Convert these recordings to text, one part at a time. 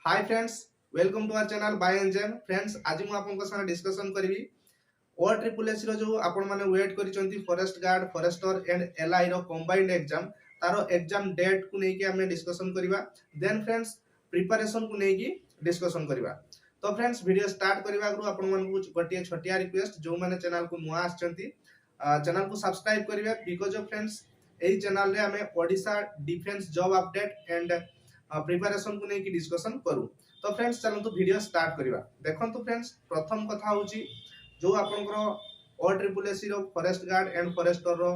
Hi friends, welcome to our channel by एनजेम। Friends, आज मु आपन साथ डिस्कशन करी ओ ट्रिपल एस रो जो आपण माने वेट करिसंती forest guard, forester and LI रो कंबाइंड एग्जाम तारो एग्जाम डेट को नेकी हमें डिस्कशन करिवा। देन फ्रेंड्स, प्रिपरेशन को नेकी डिस्कशन करिवा। तो फ्रेंड्स, वीडियो स्टार्ट करबा आगु आपण मन को गोटिए छोटिया रिक्वेस्ट, जो माने चैनल को नुआ आछंती चैनल को सब्सक्राइब करिवे because of friends AE channel रे हमें Odisha defence job update and preparation को लेकिन डिस्कशन करू। तो फ्रेंड्स, चलतु वीडियो स्टार्ट करिवा। देखंतु फ्रेंड्स, प्रथम कथा होची जो आपनकर ओ ट्रिपल एस रो फॉरेस्ट गार्ड एंड फॉरेस्टर रो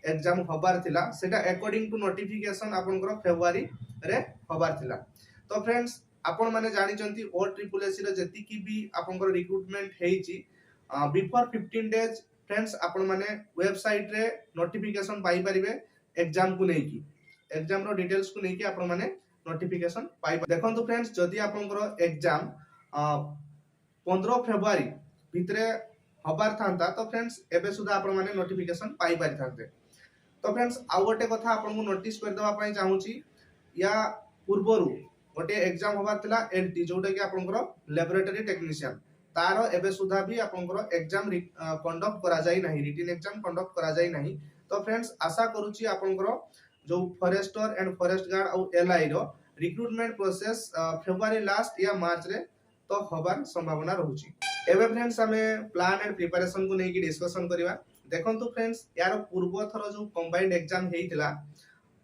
एग्जाम होबार थिला, सेटा अकॉर्डिंग टू नोटिफिकेशन आपनकर फेब्रुआरी रे होबार थिला। तो फ्रेंड्स, आपण माने जानि चंती ओ ट्रिपल एस रो जति की भी आपनकर रिक्रूटमेंट हेची बिफोर 15 डेज फ्रेंड्स आपण माने वेबसाइट रे नोटिफिकेशन पाई परिबे एग्जाम को लेकी, एग्जाम रो डिटेल्स को लेकी आपण माने नोटिफिकेशन पाई। देखंतु फ्रेंड्स, जदि आपनकर एग्जाम 15 फेब्रुआरी भितरे हबार थांता तो फ्रेंड्स एबे सुधा आपण माने नोटिफिकेशन पाई पारि थांते। तो फ्रेंड्स, आउ गोटे कथा आपन को नोटिस कर देबा पई चाहूची, या पूर्वरु गोटे एग्जाम हबार थिला एलटी, जोटा कि आपनकर लैबोरेटरी टेक्नीशियन, तारो एबे सुधा भी आपनकर एग्जाम कंडक्ट करा जाई नाही, रिटन एग्जाम कंडक्ट करा जाई नाही। तो फ्रेंड्स, आशा करूची आपनकर जो फॉरेस्टर एंड फॉरेस्ट गार्ड और एलआई रो रिक्रूटमेंट प्रोसेस फेब्रुआरी लास्ट या मार्च रे तो हबार संभावना रहउची। एबे फ्रेंड्स, हमें प्लान एंड प्रिपरेशन को नेकी डिस्कशन करिवा। देखंतु फ्रेंड्स, यार पूर्व थरो जो कंबाइंड एग्जाम हेइतिला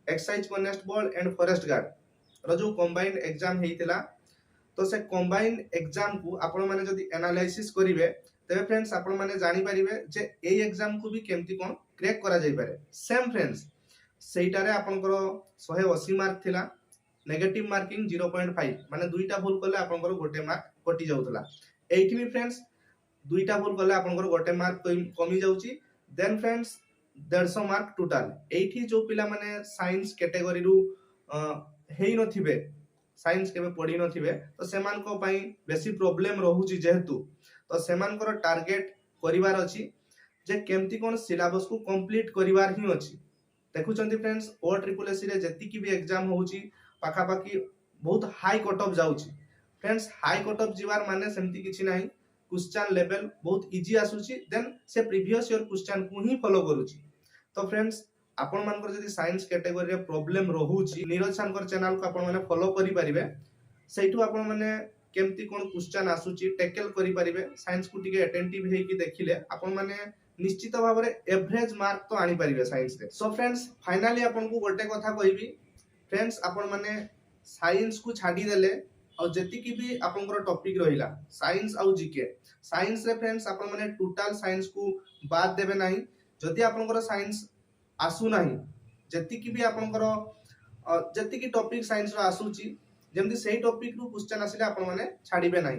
excise constable and forest guard रो जो कंबाइंड एग्जाम हेइतिला, तो से कंबाइंड एग्जाम को आपण माने जदी एनालाइसिस करिवे तबे फ्रेंड्स आपण माने जानि परिबे जे एई एग्जाम को भी केमती कोन क्रैक करा जाई पारे। सेम फ्रेंड्स, सेटारे आपनकर 180 मार्क थिला, नेगेटिव मार्किंग 0.5, माने दुईटा भूल करले आपनकर गोटे मार्क कटि जाउतला। एठी भी फ्रेंड्स दुईटा भूल करले आपनकर गोटे मार्क कमी जाउची। Then friends 150 mark total. एठी जो पिला माने साइंस कैटेगरी रु हेई नथिबे, साइंस केबे पढी नथिबे, तो सेमान को पई बेसी प्रॉब्लम रहउची, जेहेतु तो सेमानकर टारगेट करिवार अछि जे केमती कोन सिलेबस को कंप्लीट करिवार ही अछि। देखुचंती फ्रेंड्स, ओ ट्रिपल एस रे जति की भी एग्जाम होउची पाखा पाखी बहुत हाई कट ऑफ जाउची। फ्रेंड्स, हाई कट ऑफ जीवार माने सेमती किछि नाही, क्वेश्चन लेवल बहुत इजी आसुची, देन से प्रीवियस ईयर क्वेश्चन को ही फॉलो करूची। तो फ्रेंड्स, आपण मानकर जदी साइंस कैटेगरी रे प्रॉब्लम रहउची, नीरज सांकर चैनल को आपण माने फॉलो करि परिबे। सेइठु आपण माने केमती कोन क्वेश्चन आसुची टैकल करि परिबे। साइंस को टिके अटेंटिव हे कि देखिले आपण माने निश्चित भाव में एवरेज मार्क तो आनी पारिबे साइंस रे। सो फ्रेंड्स, फाइनली आपन को गोटे कथा कहबी फ्रेंड्स, आपण माने साइंस को छाडी देले और जति की भी आपनकर टॉपिक रहिला साइंस और जीके, साइंस रे फ्रेंड्स आपण माने टोटल साइंस को बाद देबे नाही। जदि आपनकर साइंस आसु नाही, जति की भी आपनकर जति की टॉपिक साइंस रो आसुची, जेमति सेही टॉपिक रो क्वेश्चन आसिले आपण माने छाडीबे नाही।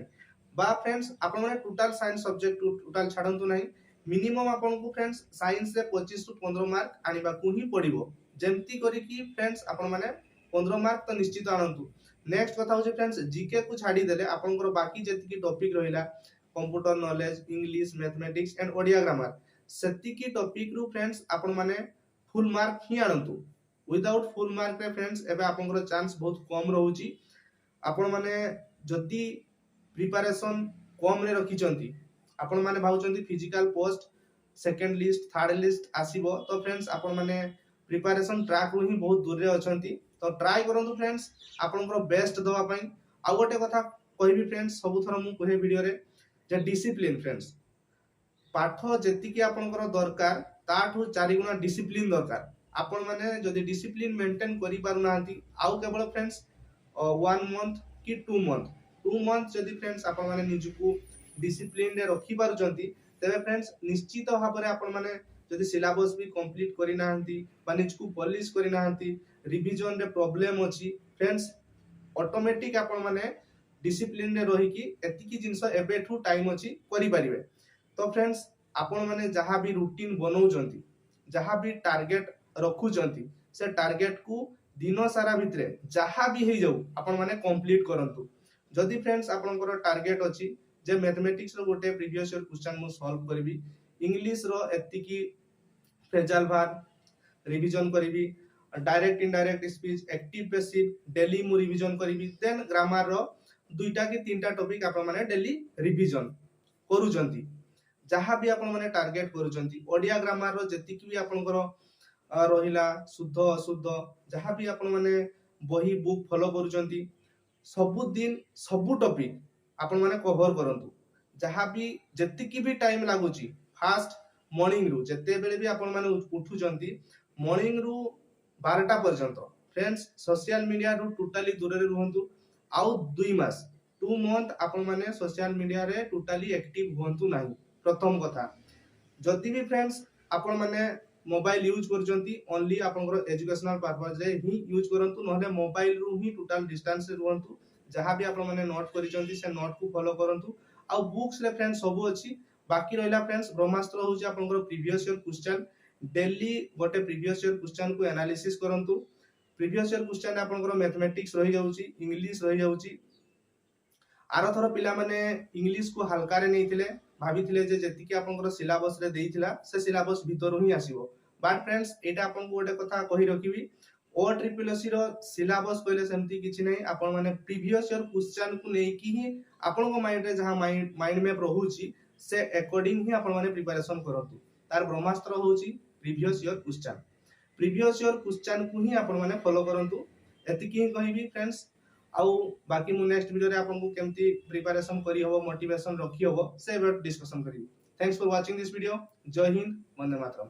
बा फ्रेंड्स, आपण माने टोटल साइंस सब्जेक्ट टोटल छाडंतु नाही। मिनिमम आपन को फ्रेंड्स साइंस रे 25 टू 15 मार्क आनिबा को ही पड़िबो। जेमती करी कि फ्रेंड्स आपण माने 15 मार्क तो निश्चित आनंतु। नेक्स्ट कथा होचे फ्रेंड्स, जीके को छाडी देले आपनकर बाकी जति की टॉपिक रहिला computer knowledge, English, mathematics and Odia grammar, सेति की टॉपिक रु फ्रेंड्स आपण माने फुल मार्क ही आनंतु। विदाउट फुल मार्क रे फ्रेंड्स एबे आपनकर चांस बहुत कम रहउची। आपण माने जदी प्रिपरेशन कम रे रखिचंती, आपण माने भाउचंती physical post second list third list आसीबो, तो फ्रेंड्स आपण माने प्रिपरेशन ट्रैक रु ही बहुत दूर रे अछंती। तो ट्राई करंतु फ्रेंड्स आपनकर बेस्ट दवा पई। आ गोटे कथा कहबी फ्रेंड्स, सब थरो मु कहे वीडियो रे जे डिसिप्लिन फ्रेंड्स, पाठ जति की आपनकर दरकार ताठू 4 गुना डिसिप्लिन दरकार। आपण माने जदी डिसिप्लिन मेंटेन करि पारु नांती, आउ केवल फ्रेंड्स 1 मंथ कि 2 मंथ जदी फ्रेंड्स आपण माने निजको डिसिप्लिन रे रखि पारुचंती, तेबे फ्रेंड्स निश्चित भाबरे आपण माने जदी सिलेबस भी कंप्लीट करि नाहंती बा निजको पॉलिश करि नाहंती, रिवीजन रे प्रॉब्लम अछि फ्रेंड्स, ऑटोमेटिक आपण माने डिसिप्लिन रे रहि कि एति की जिंस एबेठू टाइम अछि करि परिबे। तो फ्रेंड्स, आपण माने जहा भी रूटीन बनौचंती, जहा भी टारगेट रखुचंती, से टारगेट को दिन सारा भितरे जहा भी हे जाऊ आपण माने कंप्लीट करंतु। जदी फ्रेंड्स आपनकर टारगेट अछि जे मैथमेटिक्स रो गोटे प्रीवियस ईयर क्वेश्चन मु सॉल्व करबी, इंग्लिश रो एति की फ्रेजल भार रिवीजन करबी, direct indirect speech active passive daily मु रिवीजन करिवि देन ग्रामर रो दुईटा कि तीनटा टॉपिक आपण माने डेली रिवीजन करूचंती जहाँ भी आपण माने टार्गेट करूचंती ओडिया ग्रामर रो जति कि भी आपनकर रहिला शुद्ध अशुद्ध जहाँ भी आपण माने बही बुक फॉलो करूचंती सब दिन सब टॉपिक आपण माने कवर करंतु जहाँ भी जति कि भी टाइम लागुची फास्ट मॉर्निंग रु जते बेले भी आपण माने उठुचंती मॉर्निंग रु 12टा पर्यंत फ्रेंड्स सोशल मीडिया रु टोटली दूर रे रहंतु आउ 2 मास 2 मंथ आपण माने सोशल मीडिया रे टोटली एक्टिव होंतु नाही प्रथम कथा जति भी फ्रेंड्स आपण माने मोबाइल यूज करचंती ओनली आपनकर एजुकेशनल पर्पस रे ही यूज करंतु नहले मोबाइल रु ही टोटल डिस्टेंस रे रहंतु जहाँ भी आपण माने नोट करिचंती से नोट को फॉलो करंतु आ बुक्स रे फ्रेंड्स सब अछि बाकी रहिला फ्रेंड्स ब्रह्मास्त्र होची आपनकर प्रीवियस ईयर क्वेश्चन डेली गोटे प्रीवियस ईयर क्वेश्चन को एनालिसिस करंतु प्रीवियस ईयर क्वेश्चन आपनकर मैथमेटिक्स रहि जाउची इंग्लिश रहि जाउची आरो थरो पिला माने इंग्लिश को हल्का रे नैथिले भाबिथिले जे जति कि आपनकर सिलेबस रे देइथिला से सिलेबस भीतर ही आसीबो बट फ्रेंड्स एटा आपन को गोटे कथा कहि रखिबी ओ ट्रिपल एससी रो सिलेबस कहले सेमती किछि नै आपन माने प्रीवियस ईयर क्वेश्चन को नै कि ही आपन को माइंड रे जहां माइंड मैप रहूची से अकॉर्डिंग ही आपन माने प्रिपरेशन करंतु तार ब्रह्मास्त्र होची प्रीवियस ईयर क्वेश्चन को ही आपन माने फॉलो करंतु एतिकी ही कहिबी फ्रेंड्स आउ बाकी मु नेक्स्ट वीडियो रे आपन को केमती प्रिपरेशन करी हबो मोटिवेशन रखी हबो से डिस्कशन करी thanks for watching this video जय हिंद वंदे मातरम।